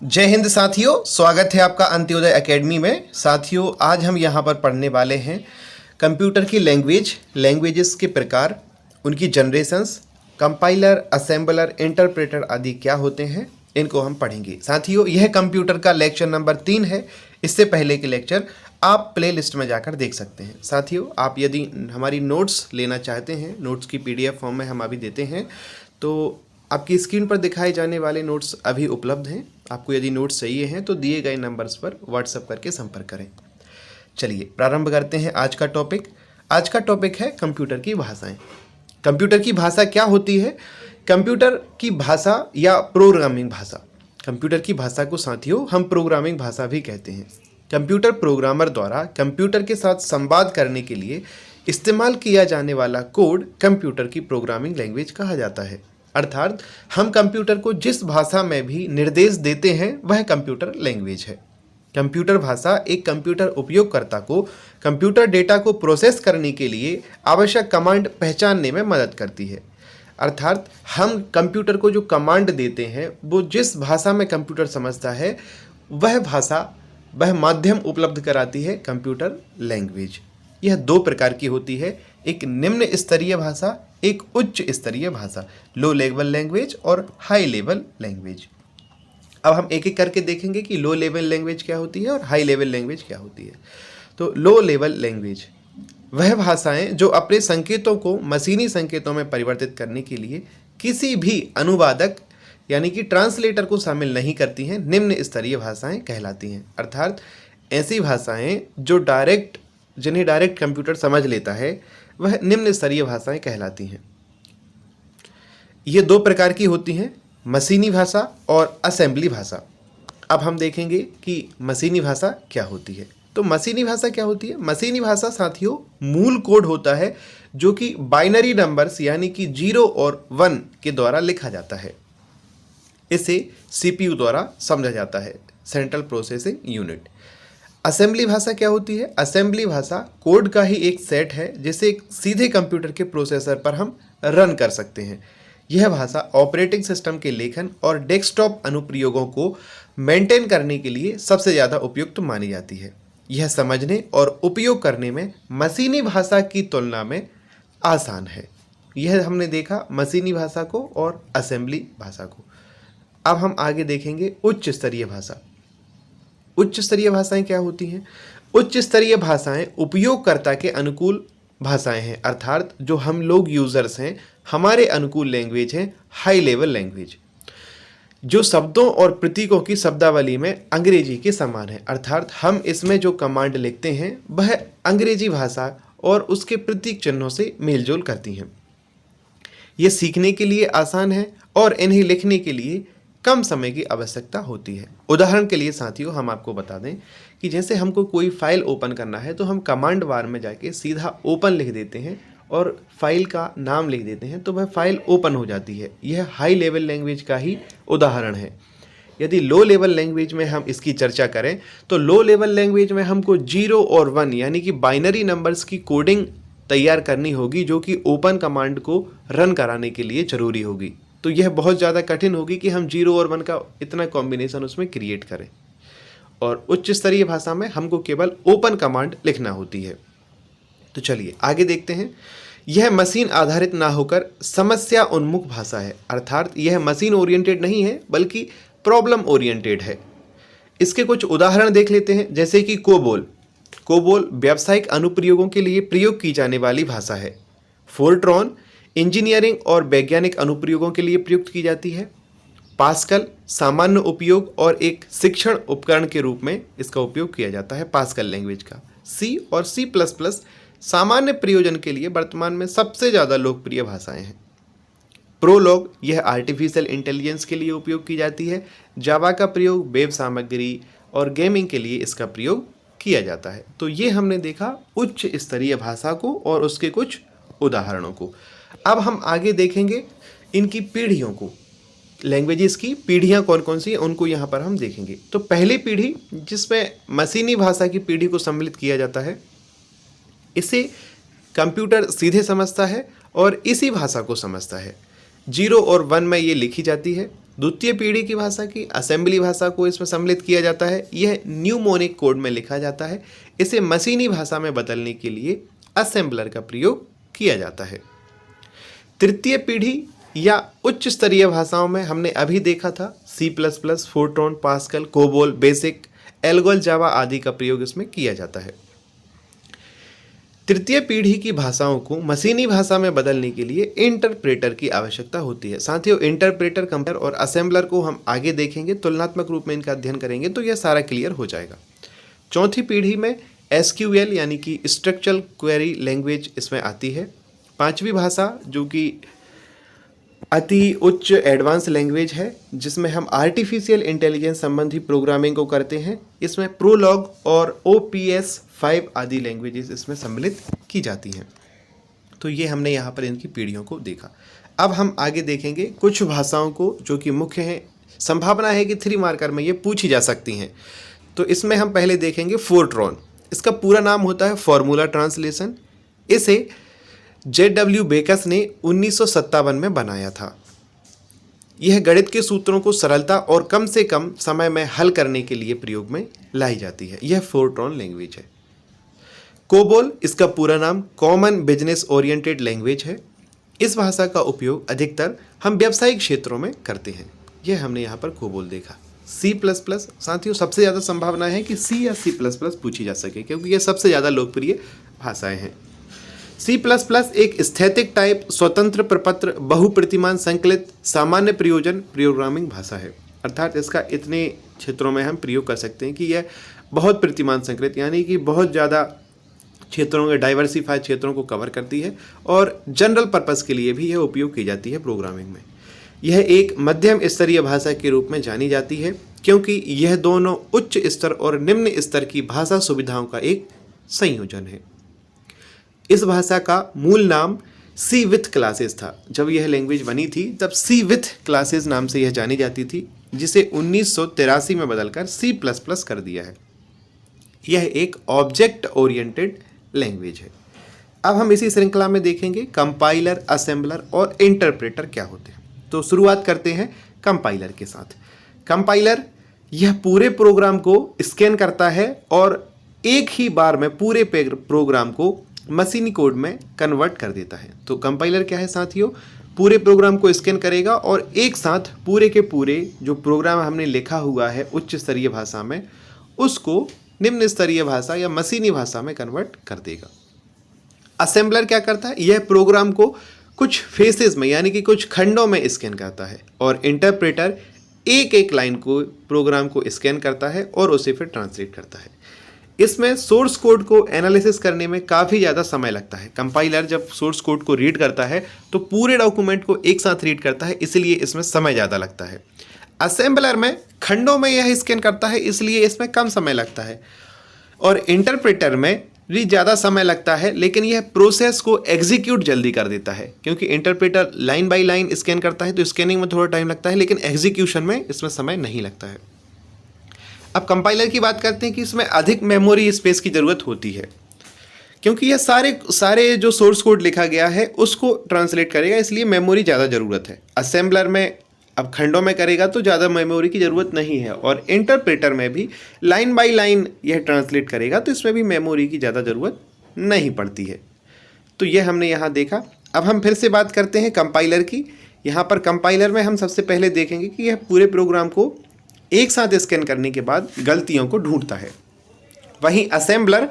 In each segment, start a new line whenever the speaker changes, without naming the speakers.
जय हिंद साथियों, स्वागत है आपका अंत्योदय एकेडमी में। साथियों, आज हम यहाँ पर पढ़ने वाले हैं कंप्यूटर की लैंग्वेजेस के प्रकार, उनकी जनरेशंस, कंपाइलर, असेंबलर, इंटरप्रेटर आदि क्या होते हैं, इनको हम पढ़ेंगे। साथियों, यह कंप्यूटर का लेक्चर नंबर 3 है। इससे पहले के लेक्चर आप प्ले लिस्ट में जाकर देख सकते हैं। साथियों, आप यदि हमारी नोट्स लेना चाहते हैं, नोट्स की PDF फॉर्म में हम अभी देते हैं, तो आपकी स्क्रीन पर दिखाए जाने वाले नोट्स अभी उपलब्ध हैं। आपको यदि नोट्स चाहिए हैं तो दिए गए नंबर्स पर व्हाट्सएप करके संपर्क करें। चलिए प्रारंभ करते हैं आज का टॉपिक। आज का टॉपिक है कंप्यूटर की भाषाएं। कंप्यूटर की भाषा क्या होती है? कंप्यूटर की भाषा या प्रोग्रामिंग भाषा। कंप्यूटर की भाषा को साथियों हम प्रोग्रामिंग भाषा भी कहते हैं। कंप्यूटर प्रोग्रामर द्वारा कंप्यूटर के साथ संवाद करने के लिए इस्तेमाल किया जाने वाला कोड कंप्यूटर की प्रोग्रामिंग लैंग्वेज कहा जाता है। अर्थात हम कंप्यूटर को जिस भाषा में भी निर्देश देते हैं वह कंप्यूटर लैंग्वेज है। कंप्यूटर भाषा एक कंप्यूटर उपयोगकर्ता को कंप्यूटर डेटा को प्रोसेस करने के लिए आवश्यक कमांड पहचानने में मदद करती है। अर्थात हम कंप्यूटर को जो कमांड देते हैं वो जिस भाषा में कंप्यूटर समझता है वह माध्यम उपलब्ध कराती है कंप्यूटर लैंग्वेज। यह दो प्रकार की होती है, एक निम्न स्तरीय भाषा, एक उच्च स्तरीय भाषा, लो लेवल लैंग्वेज और हाई लेवल लैंग्वेज। अब हम एक एक करके देखेंगे कि लो लेवल लैंग्वेज क्या होती है और हाई लेवल लैंग्वेज क्या होती है। तो लो लेवल लैंग्वेज वह भाषाएं जो अपने संकेतों को मशीनी संकेतों में परिवर्तित करने के लिए किसी भी अनुवादक यानी कि ट्रांसलेटर को शामिल नहीं करती हैं, निम्न स्तरीय भाषाएं कहलाती हैं। अर्थात ऐसी भाषाएं जिन्हें डायरेक्ट कंप्यूटर समझ लेता है वह निम्न स्तरीय भाषाएं कहलाती हैं। ये दो प्रकार की होती हैं, मशीनी भाषा और असेंबली भाषा। अब हम देखेंगे कि मशीनी भाषा क्या होती है। तो मशीनी भाषा क्या होती है? मशीनी भाषा साथियों मूल कोड होता है जो कि बाइनरी नंबर्स यानी कि 0 और 1 के द्वारा लिखा जाता है। इसे CPU द्वारा समझा जाता है, सेंट्रल प्रोसेसिंग यूनिट। असेंबली भाषा क्या होती है? असेंबली भाषा कोड का ही एक सेट है जिसे सीधे कंप्यूटर के प्रोसेसर पर हम रन कर सकते हैं। यह भाषा ऑपरेटिंग सिस्टम के लेखन और डेस्कटॉप अनुप्रयोगों को मेंटेन करने के लिए सबसे ज़्यादा उपयुक्त मानी जाती है। यह समझने और उपयोग करने में मशीनी भाषा की तुलना में आसान है। यह हमने देखा मशीनी भाषा को और असेंबली भाषा को। अब हम आगे देखेंगे उच्च स्तरीय भाषा। उच्च स्तरीय भाषाएं क्या होती हैं? उच्च स्तरीय भाषाएं उपयोगकर्ता के अनुकूल भाषाएं हैं, अर्थात जो हम लोग यूजर्स हैं हमारे अनुकूल लैंग्वेज है हाई लेवल लैंग्वेज, जो शब्दों और प्रतीकों की शब्दावली में अंग्रेजी के समान है। अर्थात हम इसमें जो कमांड लिखते हैं वह अंग्रेजी भाषा और उसके प्रतीक चिन्हों से मेलजोल करती हैं। ये सीखने के लिए आसान है और इन्हें लिखने के लिए कम समय की आवश्यकता होती है। उदाहरण के लिए साथियों हम आपको बता दें कि जैसे हमको कोई फाइल ओपन करना है तो हम कमांड बार में जाके सीधा ओपन लिख देते हैं और फाइल का नाम लिख देते हैं तो वह फाइल ओपन हो जाती है। यह हाई लेवल लैंग्वेज का ही उदाहरण है। यदि लो लेवल लैंग्वेज में हम इसकी चर्चा करें तो लो लेवल लैंग्वेज में हमको 0 और 1 यानी कि बाइनरी नंबर्स की कोडिंग तैयार करनी होगी जो कि ओपन कमांड को रन कराने के लिए ज़रूरी होगी। तो यह बहुत ज़्यादा कठिन होगी कि हम 0 और 1 का इतना कॉम्बिनेशन उसमें क्रिएट करें। और उच्च स्तरीय भाषा में हमको केवल ओपन कमांड लिखना होती है। तो चलिए आगे देखते हैं। यह मशीन आधारित ना होकर समस्या उन्मुख भाषा है, अर्थात यह मशीन ओरिएंटेड नहीं है बल्कि प्रॉब्लम ओरिएंटेड है। इसके कुछ उदाहरण देख लेते हैं, जैसे कि कोबोल व्यावसायिक अनुप्रयोगों के लिए प्रयोग की जाने वाली भाषा है। फोर्ट्रॉन इंजीनियरिंग और वैज्ञानिक अनुप्रयोगों के लिए प्रयुक्त की जाती है। पास्कल सामान्य उपयोग और एक शिक्षण उपकरण के रूप में इसका उपयोग किया जाता है पास्कल लैंग्वेज का। C और C++ सामान्य प्रयोजन के लिए वर्तमान में सबसे ज़्यादा लोकप्रिय भाषाएं हैं। प्रोलॉग यह आर्टिफिशियल इंटेलिजेंस के लिए उपयोग की जाती है। जावा का प्रयोग वेब सामग्री और गेमिंग के लिए इसका प्रयोग किया जाता है। तो ये हमने देखा उच्च स्तरीय भाषा को और उसके कुछ उदाहरणों को। अब हम आगे देखेंगे इनकी पीढ़ियों को, लैंग्वेजेस की पीढ़ियाँ कौन कौन सी हैं उनको यहाँ पर हम देखेंगे। तो पहली पीढ़ी जिसमें मशीनी भाषा की पीढ़ी को सम्मिलित किया जाता है, इसे कंप्यूटर सीधे समझता है और इसी भाषा को समझता है। 0 और 1 में ये लिखी जाती है। द्वितीय पीढ़ी की भाषा की असेंबली भाषा को इसमें सम्मिलित किया जाता है। यह न्यूमोनिक कोड में लिखा जाता है। इसे मशीनी भाषा में बदलने के लिए असेंबलर का प्रयोग किया जाता है। तृतीय पीढ़ी या उच्च स्तरीय भाषाओं में हमने अभी देखा था C++, Fortran, Pascal, COBOL, BASIC, ALGOL, Java आदि का प्रयोग इसमें किया जाता है। तृतीय पीढ़ी की भाषाओं को मशीनी भाषा में बदलने के लिए इंटरप्रेटर की आवश्यकता होती है। साथियों, इंटरप्रेटर, कंपाइलर और असेंबलर को हम आगे देखेंगे, तुलनात्मक रूप में इनका अध्ययन करेंगे तो यह सारा क्लियर हो जाएगा। चौथी पीढ़ी में SQL यानी कि स्ट्रक्चरल क्वेरी लैंग्वेज इसमें आती है। पांचवी भाषा जो कि अति उच्च एडवांस लैंग्वेज है, जिसमें हम आर्टिफिशियल इंटेलिजेंस संबंधी प्रोग्रामिंग को करते हैं, इसमें प्रोलॉग और OPS 5 आदि लैंग्वेजेस इसमें सम्मिलित की जाती हैं। तो ये हमने यहाँ पर इनकी पीढ़ियों को देखा। अब हम आगे देखेंगे कुछ भाषाओं को जो कि मुख्य हैं, संभावना है कि 3 मार्कर में ये पूछी जा सकती हैं। तो इसमें हम पहले देखेंगे फोर्ट्रॉन। इसका पूरा नाम होता है फॉर्मूला ट्रांसलेशन। इसे JW बेकस ने 1957 में बनाया था। यह गणित के सूत्रों को सरलता और कम से कम समय में हल करने के लिए प्रयोग में लाई जाती है। यह फोर्ट्रॉन लैंग्वेज है। कोबोल, इसका पूरा नाम कॉमन बिजनेस ओरिएंटेड लैंग्वेज है। इस भाषा का उपयोग अधिकतर हम व्यावसायिक क्षेत्रों में करते हैं। यह हमने यहाँ पर कोबोल देखा। C++, साथियों सबसे ज़्यादा संभावना है कि C या C++ पूछी जा सके, क्योंकि यह सबसे ज़्यादा लोकप्रिय भाषाएं हैं। C++ एक स्थैतिक टाइप, स्वतंत्र प्रपत्र, बहुप्रतिमान संकलित, सामान्य प्रयोजन प्रोग्रामिंग भाषा है। अर्थात इसका इतने क्षेत्रों में हम प्रयोग कर सकते हैं कि यह बहुत प्रतिमान संकलित यानी कि बहुत ज़्यादा क्षेत्रों के डाइवर्सिफाइड क्षेत्रों को कवर करती है और जनरल पर्पस के लिए भी यह उपयोग की जाती है प्रोग्रामिंग में। यह एक मध्यम स्तरीय भाषा के रूप में जानी जाती है क्योंकि यह दोनों उच्च स्तर और निम्न स्तर की भाषा सुविधाओं का एक संयोजन है। इस भाषा का मूल नाम सी विथ क्लासेस था। जब यह लैंग्वेज बनी थी तब सी विथ क्लासेस नाम से यह जानी जाती थी, जिसे 1983 में बदलकर C++ कर दिया है। यह एक ऑब्जेक्ट ओरिएंटेड लैंग्वेज है। अब हम इसी श्रृंखला में देखेंगे कंपाइलर, असेंबलर और इंटरप्रेटर क्या होते हैं। तो शुरुआत करते हैं कंपाइलर के साथ। कंपाइलर यह पूरे प्रोग्राम को स्कैन करता है और एक ही बार में पूरे प्रोग्राम को मशीनी कोड में कन्वर्ट कर देता है। तो कंपाइलर क्या है साथियों, पूरे प्रोग्राम को स्कैन करेगा और एक साथ पूरे के पूरे जो प्रोग्राम हमने लिखा हुआ है उच्च स्तरीय भाषा में, उसको निम्न स्तरीय भाषा या मशीनी भाषा में कन्वर्ट कर देगा। असेंबलर क्या करता है, यह प्रोग्राम को कुछ फेसेस में यानी कि कुछ खंडों में स्कैन करता है और इंटरप्रेटर एक एक लाइन को प्रोग्राम को स्कैन करता है और उसे फिर ट्रांसलेट करता है। इसमें सोर्स कोड को एनालिसिस करने में काफ़ी ज़्यादा समय लगता है। कंपाइलर जब सोर्स कोड को रीड करता है तो पूरे डॉक्यूमेंट को एक साथ रीड करता है, इसलिए इसमें समय ज़्यादा लगता है। असेंबलर में खंडों में यह स्कैन करता है, इसलिए इसमें कम समय लगता है। और इंटरप्रेटर में भी ज़्यादा समय लगता है, लेकिन यह प्रोसेस को एग्जीक्यूट जल्दी कर देता है, क्योंकि interpreter line by line scan करता है तो स्कैनिंग में थोड़ा टाइम लगता है, लेकिन एग्जीक्यूशन में इसमें समय नहीं लगता है। अब कंपाइलर की बात करते हैं कि इसमें अधिक मेमोरी स्पेस की ज़रूरत होती है, क्योंकि यह सारे जो सोर्स कोड लिखा गया है उसको ट्रांसलेट करेगा, इसलिए मेमोरी ज़्यादा ज़रूरत है। असेंबलर में अब खंडों में करेगा तो ज़्यादा मेमोरी की ज़रूरत नहीं है, और इंटरप्रेटर में भी लाइन बाय लाइन यह ट्रांसलेट करेगा तो इसमें भी मेमोरी की ज़्यादा ज़रूरत नहीं पड़ती है। तो यह हमने यहाँ देखा। अब हम फिर से बात करते हैं कंपाइलर की। यहाँ पर कंपाइलर में हम सबसे पहले देखेंगे कि यह पूरे प्रोग्राम को एक साथ स्कैन करने के बाद गलतियों को ढूंढता है। वहीं असेंबलर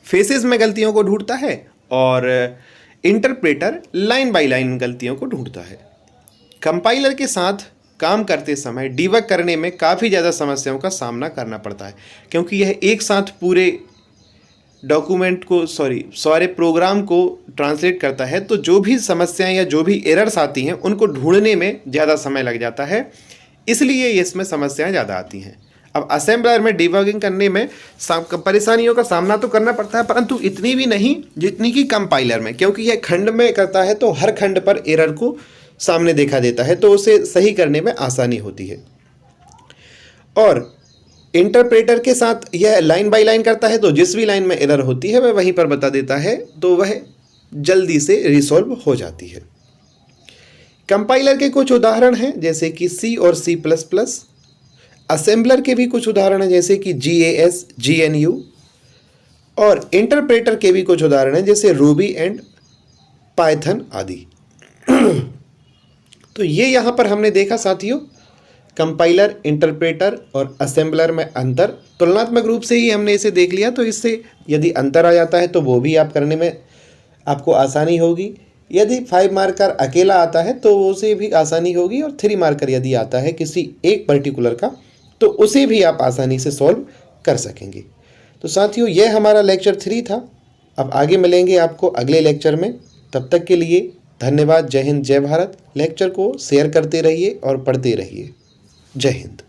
फेसेस में गलतियों को ढूंढता है और इंटरप्रेटर लाइन बाय लाइन गलतियों को ढूंढता है। कंपाइलर के साथ काम करते समय डिबग करने में काफ़ी ज़्यादा समस्याओं का सामना करना पड़ता है, क्योंकि यह एक साथ पूरे डॉक्यूमेंट को सारे प्रोग्राम को ट्रांसलेट करता है, तो जो भी समस्याएं या जो भी एरर्स आती हैं उनको ढूंढने में ज़्यादा समय लग जाता है, इसलिए इसमें समस्याएं ज़्यादा आती हैं। अब असेंबलर में डिबगिंग करने में परेशानियों का सामना तो करना पड़ता है, परंतु इतनी भी नहीं जितनी कि कंपाइलर में, क्योंकि यह खंड में करता है तो हर खंड पर एरर को सामने देखा देता है, तो उसे सही करने में आसानी होती है। और इंटरप्रेटर के साथ यह लाइन बाय लाइन करता है, तो जिस भी लाइन में एरर होती है वह वहीं पर बता देता है, तो वह जल्दी से रिसॉल्व हो जाती है। कंपाइलर के कुछ उदाहरण हैं जैसे कि सी और C++, असेंबलर के भी कुछ उदाहरण हैं जैसे कि GAS, GNU, और इंटरप्रेटर के भी कुछ उदाहरण हैं जैसे रूबी एंड पाइथन आदि। तो ये यहाँ पर हमने देखा साथियों, कंपाइलर, इंटरप्रेटर और असेंबलर में अंतर। तुलनात्मक रूप से ही हमने इसे देख लिया, तो इससे यदि अंतर आ जाता है तो वो भी आप करने में आपको आसानी होगी। यदि 5 मार्कर अकेला आता है तो उसे भी आसानी होगी, और 3 मार्कर यदि आता है किसी एक पर्टिकुलर का तो उसे भी आप आसानी से सॉल्व कर सकेंगे। तो साथियों, यह हमारा लेक्चर 3 था। अब आगे मिलेंगे आपको अगले लेक्चर में। तब तक के लिए धन्यवाद। जय हिंद, जय भारत। लेक्चर को शेयर करते रहिए और पढ़ते रहिए। जय हिंद।